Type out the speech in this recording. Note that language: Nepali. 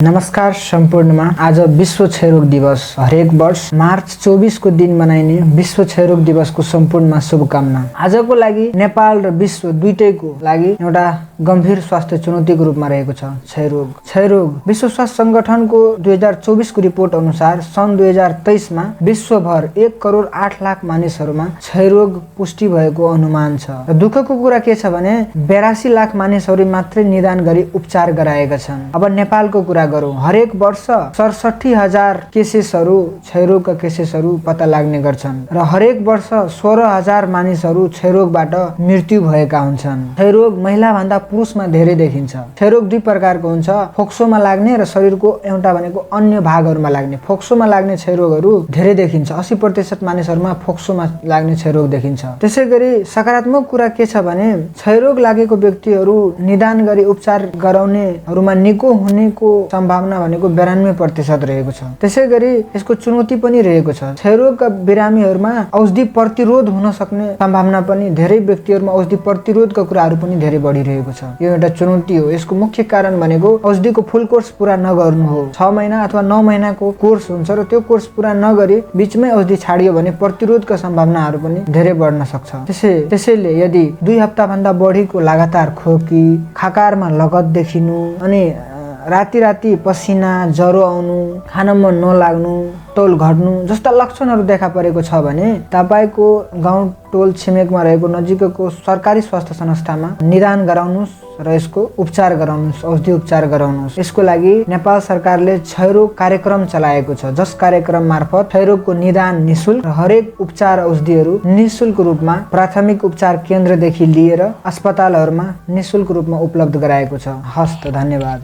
नमस्कार सम्पूर्णमा। आज विश्व क्षयरोग दिवस। हरेक वर्ष मार्च 24 को दिन मनाइने विश्व क्षयरोग दिवसको सम्पूर्णमा शुभकामना। आजको लागि नेपाल र विश्व दुईटैको लागि एउटा गम्भीर स्वास्थ्य चुनौतीको रूपमा रहेको छ क्षयरोग। विश्व स्वास्थ्य संगठनको 2024 को रिपोर्ट अनुसार सन् 2023 मा विश्वभर 1 करोड 8 लाख मानिसहरूमा क्षयरोग पुष्टि भएको अनुमान छ। र दुःखको कुरा के छ भने 82 लाख मानिसहरू मात्रै निदान गरी उपचार गराएका छन्। अब नेपालको कुरा गरौँ। हरेक वर्ष 67,000 केसेसहरू क्षयरोगका केसेसहरू पत्ता लाग्ने गर्छन् र हरेक वर्ष 16,000 मानिसहरू क्षयरोगबाट मृत्यु भएका हुन्छन्। क्षयरोग महिला भन्दा पुरुषमा धेरै देखिन्छ। क्षयरोग दुई प्रकारको हुन्छ, फोक्सोमा लाग्ने र शरीरको एउटा भनेको अन्य भागहरूमा लाग्ने। फोक्सोमा लाग्ने क्षयरोगहरू धेरै देखिन्छ। 80% मानिसहरूमा फोक्सोमा लाग्ने क्षयरोग देखिन्छ। त्यसैगरी सकारात्मक कुरा के छ भने क्षयरोग लागेको व्यक्तिहरू निदान गरी उपचार गराउनेहरूमा निको हुनेको सम्भावना भनेको 92% रहेको छ। त्यसैगरी यसको चुनौती पनि रहेको छ। क्षयरोगका बिरामीहरूमा औषधि प्रतिरोध हुन सक्ने सम्भावना पनि धेरै व्यक्तिहरूमा औषधि प्रतिरोधका कुराहरू पनि धेरै बढिरहेको छ। यो एउटा चुनौती हो। यसको मुख्य कारण भनेको औषधिको फुल कोर्स पुरा नगर्नु हो। 6 महिना अथवा 9 महिनाको कोर्स हुन्छ र त्यो कोर्स पुरा नगरी बीचमै औषधि छाडियो भने प्रतिरोधका सम्भावनाहरू पनि धेरै बढ्न सक्छ। त्यसैले यदि 2 हप्ता भन्दा बढीको लगातार खोकी, खाकारमा लगत देखिनु अनि राति पसिना, ज्वरो आउनु, खान मन नलाग्नु, तौल घट्नु जस्ता लक्षणहरू देखा परेको छ भने तपाईको गाउँ टोल छिमेकमा रहेको नजिकको सरकारी स्वास्थ्य संस्थामा निदान गराउनुस् र यसको उपचार गराउनुस्, औषधि उपचार गराउनुस्। यसको लागि नेपाल सरकारले क्षयरोग कार्यक्रम चलाएको छ, जस कार्यक्रम मार्फत क्षयरोगको निदान निशुल्क र हरेक उपचार औषधिहरू निशुल्क रूपमा प्राथमिक उपचार केन्द्रदेखि लिएर अस्पतालहरूमा निशुल्क रूपमा उपलब्ध गराएको छ। हस्त, धन्यवाद।